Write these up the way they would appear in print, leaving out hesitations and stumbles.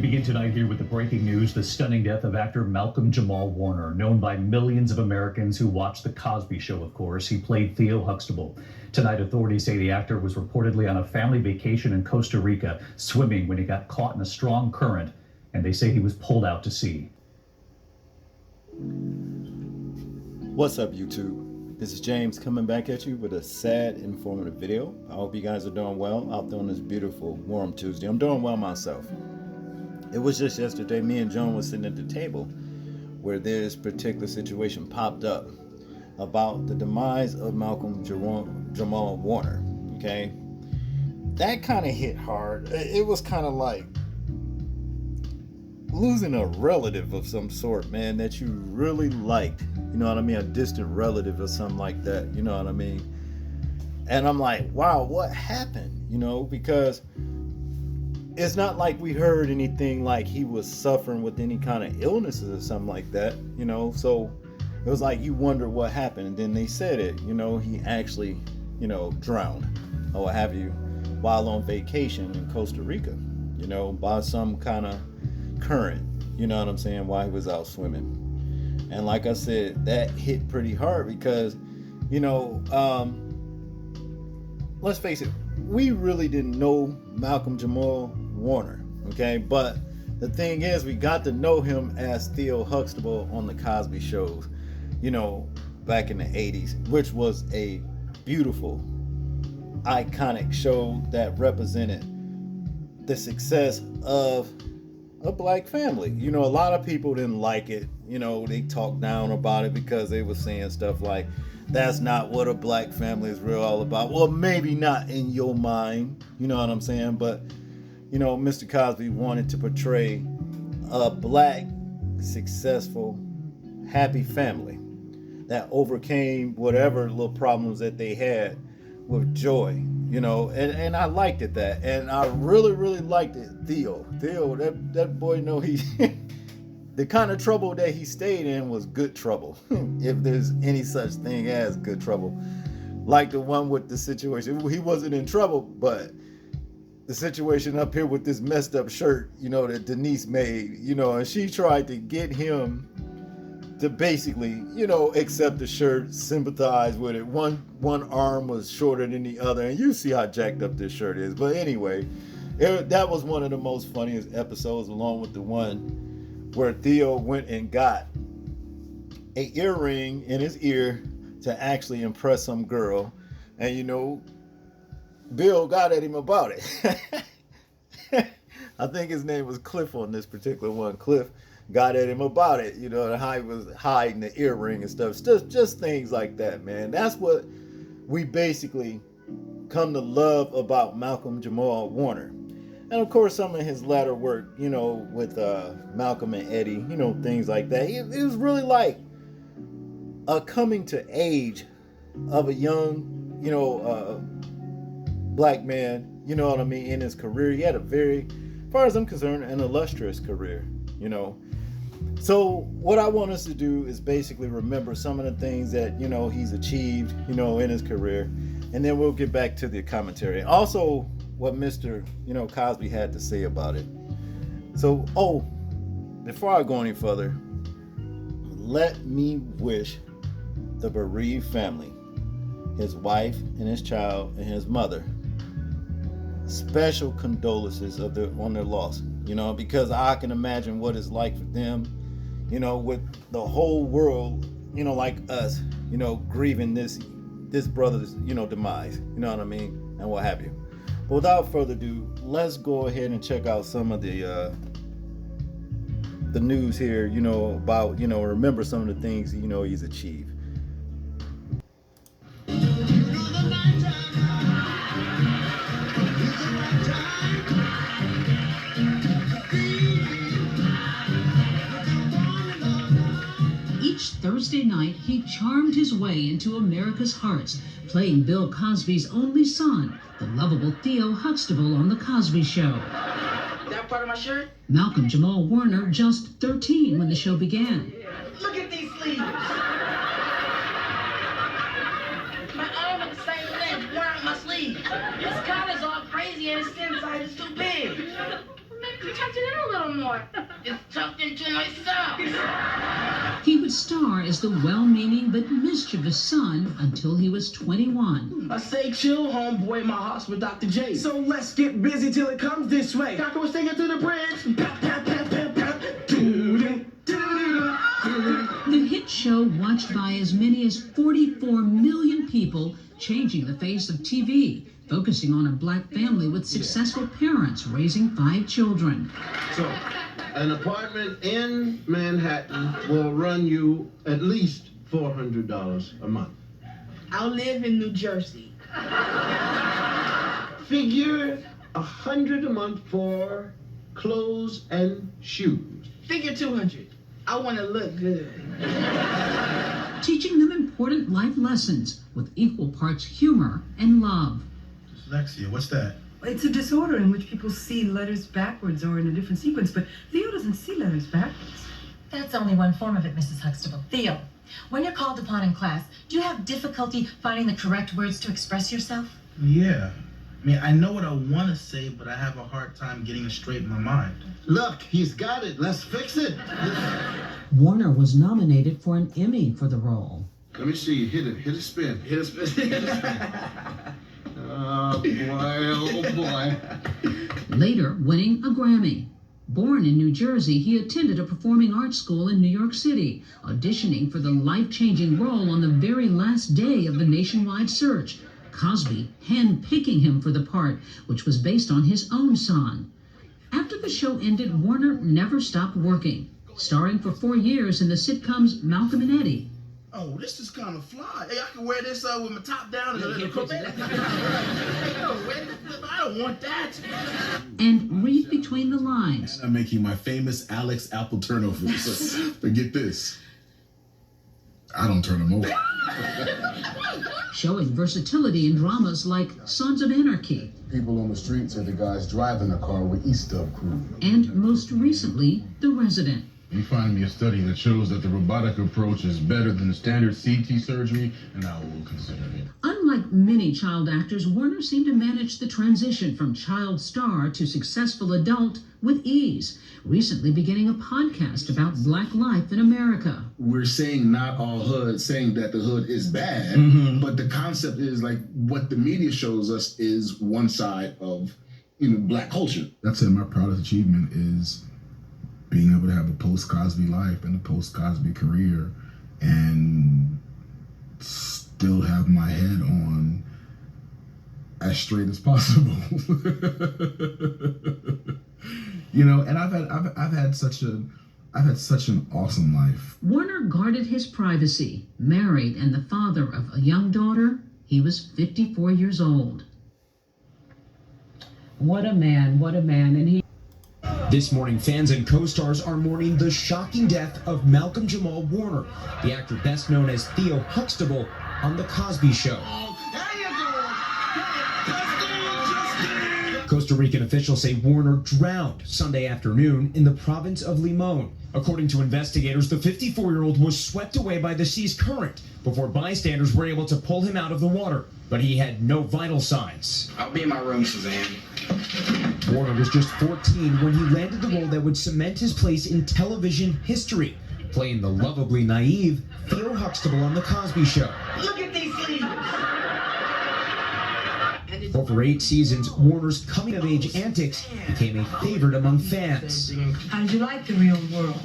begin tonight here with the breaking news, the stunning death of actor Malcolm Jamal Warner, known by millions of Americans who watch The Cosby Show, of course. He played Theo Huxtable. Tonight, authorities say the actor was reportedly on a family vacation in Costa Rica, swimming when he got caught in a strong current, and they say he was pulled out to sea. What's up, YouTube? This is James coming back at you with a sad, informative video. I hope you guys are doing well out there on this beautiful, warm Tuesday. I'm doing well myself. It was just yesterday, me and John was sitting at the table where this particular situation popped up about the demise of Malcolm Jamal Warner, okay? That kind of hit hard. It was kind of like losing a relative of some sort, man, that you really liked. You know what I mean? A distant relative or something like that. You know what I mean? And I'm like, wow, what happened? You know, because it's not like we heard anything like he was suffering with any kind of illnesses or something like that, you know? So it was like you wonder what happened. And then they said it, you know, he actually, you know, drowned or what have you while on vacation in Costa Rica, you know, by some kind of current, you know what I'm saying, while he was out swimming. And like I said, that hit pretty hard because, you know, let's face it, we really didn't know Malcolm Jamal Warner, okay? But the thing is, we got to know him as Theo Huxtable on the Cosby shows, you know, back in the 80s, which was a beautiful, iconic show that represented the success of a black family. You know, a lot of people didn't like it. You know, they talked down about it because they were saying stuff like, that's not what a black family is real all about. Well, maybe not in your mind, you know what I'm saying? But, you know, Mr. Cosby wanted to portray a black, successful, happy family that overcame whatever little problems that they had with joy, you know, and I liked it that, and I really liked it. Theo, that boy, know he the kind of trouble that he stayed in was good trouble, if there's any such thing as good trouble, like the one with the situation. He wasn't in trouble, but the situation up here with this messed up shirt, you know, that Denise made, you know, and she tried to get him to basically, you know, accept the shirt, sympathize with it. One arm was shorter than the other, and you see how jacked up this shirt is. But anyway, that was one of the most funniest episodes, along with the one where Theo went and got an earring in his ear to actually impress some girl, and you know, Bill got at him about it. I think his name was Cliff on this particular one. Cliff got at him about it, you know, and how he was hiding the earring and stuff. Just things like that, man. That's what we basically come to love about Malcolm Jamal Warner. And of course, some of his latter work, you know, with Malcolm and Eddie, you know, things like that. It was really like a coming to age of a young, you know, black man, you know what I mean, in his career. He had a very, as far as I'm concerned, an illustrious career, you know. So what I want us to do is basically remember some of the things that, you know, he's achieved, you know, in his career, and then we'll get back to the commentary. Also, what Mr., you know, Cosby had to say about it. So, before I go any further, let me wish the bereaved family, his wife and his child and his mother, special condolences on their loss, you know, because I can imagine what it's like for them, you know, with the whole world, you know, like us, you know, grieving this brother's, you know, demise, you know what I mean, and what have you. But without further ado, let's go ahead and check out some of the news here, you know, about, you know, remember some of the things, you know, he's achieved. Each Thursday night, he charmed his way into America's hearts, playing Bill Cosby's only son, the lovable Theo Huxtable on The Cosby Show. That part of my shirt? Malcolm Jamal Warner, just 13 when the show began. Look at these sleeves. My arm is the same length. Where are my sleeves? This collar's all crazy and his skin size is too big. You tucked it in a little more. It's tucked into my sock. He would star as the well-meaning but mischievous son until he was 21. I say chill, homeboy, my heart's with Dr. J. So let's get busy till it comes this way. Doctor was singing to the bridge. Pap, pap, pap, pap, pap. Doo-doo, doo-doo-doo, doo-doo. The hit show, watched by as many as 44 million people, changing the face of TV, focusing on a black family with successful parents raising 5 children. So, an apartment in Manhattan will run you at least $400 a month. I'll live in New Jersey. Figure $100 a month for clothes and shoes. Figure 200. I want to look good. Teaching them important life lessons with equal parts humor and love. Dyslexia, what's that? It's a disorder in which people see letters backwards or in a different sequence, but Theo doesn't see letters backwards. That's only one form of it, Mrs. Huxtable. Theo, when you're called upon in class, do you have difficulty finding the correct words to express yourself? Yeah. I mean, I know what I want to say, but I have a hard time getting it straight in my mind. Look, he's got it. Let's fix it. Warner was nominated for an Emmy for the role. Let me see. Hit it. Hit a spin. Hit a spin. Oh, boy. Oh, boy. Later winning a Grammy. Born in New Jersey, he attended a performing arts school in New York City, auditioning for the life-changing role on the very last day of the nationwide search, Cosby hand-picking him for the part, which was based on his own son. After the show ended, Warner never stopped working, starring for 4 years in the sitcoms Malcolm and Eddie. Oh, this is kind of fly. Hey, I can wear this with my top down and a little coat. I don't want that. And Read Between the Lines. I'm making my famous Alex Apple turnovers. But get this, I don't turn them over. Showing versatility in dramas like Sons of Anarchy. People on the street say the guys driving the car were East Dub crew. And most recently, The Resident. You find me a study that shows that the robotic approach is better than the standard CT surgery, and I will consider it. Unlike many child actors, Warner seemed to manage the transition from child star to successful adult with ease, recently beginning a podcast about Black life in America. We're saying not all hood, saying that the hood is bad, but the concept is like what the media shows us is one side of, Black culture. That's it. My proudest achievement is being able to have a post-Cosby life and a post-Cosby career and still have my head on as straight as possible. And I've had such an awesome life. Warner guarded his privacy, married and the father of a young daughter. He was 54 years old. What a man, and he... This morning, fans and co-stars are mourning the shocking death of Malcolm Jamal Warner, the actor best known as Theo Huxtable on The Cosby Show. Costa Rican officials say Warner drowned Sunday afternoon in the province of Limon. According to investigators, the 54-year-old was swept away by the sea's current before bystanders were able to pull him out of the water, but he had no vital signs. I'll be in my room, Suzanne. Warner was just 14 when he landed the role that would cement his place in television history, playing the lovably naive Theo Huxtable on The Cosby Show. Look at these sleeves. Over 8 seasons, Warner's coming-of-age antics became a favorite among fans. How'd you like the real world?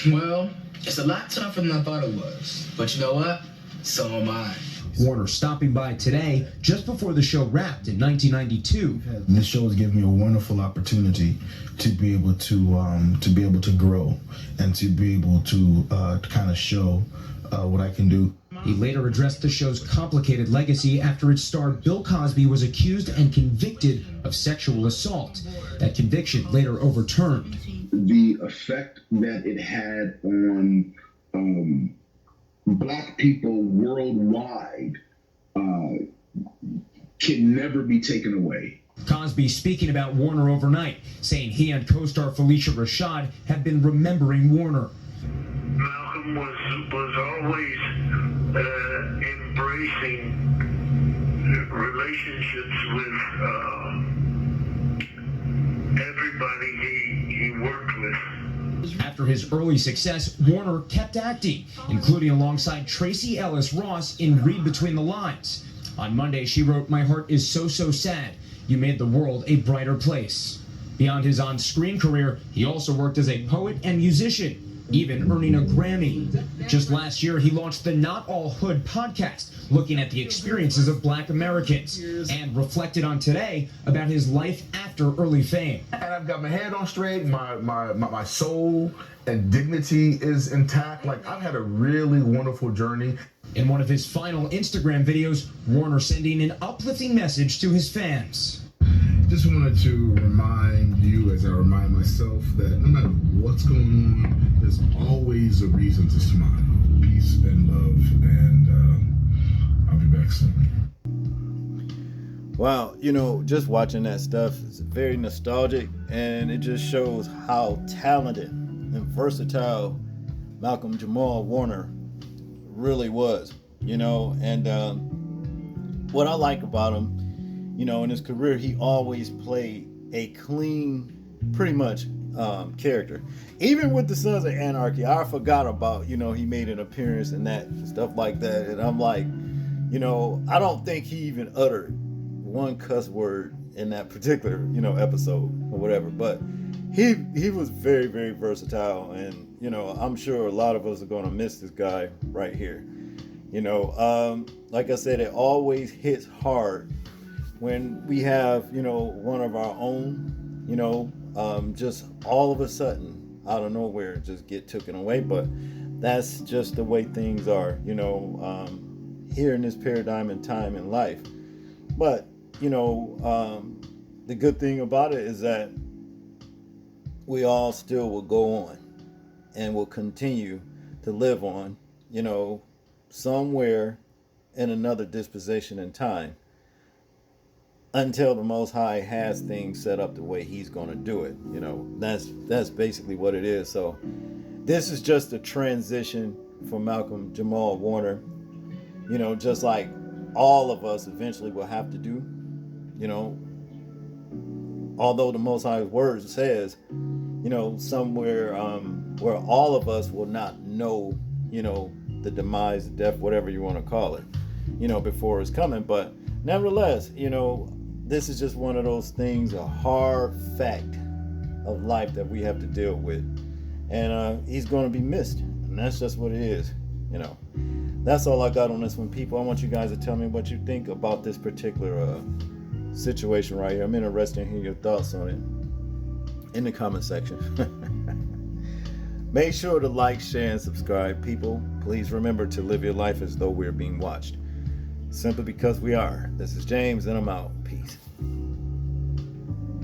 Well, it's a lot tougher than I thought it was. But you know what? So am I. Warner stopping by today, just before the show wrapped in 1992. This show has given me a wonderful opportunity to be able to grow and to be able to kind of show what I can do. He later addressed the show's complicated legacy after its star Bill Cosby was accused and convicted of sexual assault. That conviction later overturned. The effect that it had on Black people worldwide can never be taken away. Cosby speaking about Warner overnight, saying he and co-star Felicia Rashad have been remembering Warner. Malcolm was always embracing relationships with everybody he After his early success, Warner kept acting, including alongside Tracy Ellis Ross in Read Between the Lines. On Monday, she wrote, "My heart is so, so sad. You made the world a brighter place." Beyond his on-screen career, he also worked as a poet and musician, even earning a Grammy. Just last year, he launched the Not All Hood podcast, looking at the experiences of Black Americans, and reflected on today about his life after early fame. And I've got my head on straight, my soul and dignity is intact. Like, I've had a really wonderful journey. In one of his final Instagram videos, Warner sending an uplifting message to his fans. Just wanted to remind you, as I remind myself, that no matter what's going on, there's always a reason to smile. Peace and love, and I'll be back soon. Wow, you know, just watching that stuff is very nostalgic, and it just shows how talented and versatile Malcolm Jamal Warner really was, you know. And what I like about him, you know, in his career, he always played a clean, pretty much character. Even with the Sons of Anarchy, I forgot about, you know, he made an appearance and that stuff like that. And I'm like, you know, I don't think he even uttered one cuss word in that particular, you know, episode or whatever. But he was very, very versatile. And, you know, I'm sure a lot of us are going to miss this guy right here. You know, like I said, it always hits hard when we have, you know, one of our own, you know, just all of a sudden, out of nowhere, just get taken away. But that's just the way things are, you know, here in this paradigm and time in life. But, you know, the good thing about it is that we all still will go on and will continue to live on, you know, somewhere in another disposition in time, until the Most High has things set up the way he's going to do it. You know, that's basically what it is. So this is just a transition for Malcolm Jamal Warner, you know, just like all of us eventually will have to do, you know, although the Most High's word says, you know, somewhere where all of us will not know, you know, the demise, death, whatever you want to call it, you know, before it's coming. But nevertheless, you know, this is just one of those things, a hard fact of life that we have to deal with. And he's going to be missed. And that's just what it is, you know. That's all I got on this one, people. I want you guys to tell me what you think about this particular situation right here. I'm interested in hearing your thoughts on it in the comment section. Make sure to like, share, and subscribe, people. Please remember to live your life as though we're being watched. Simply because we are. This is James, and I'm out.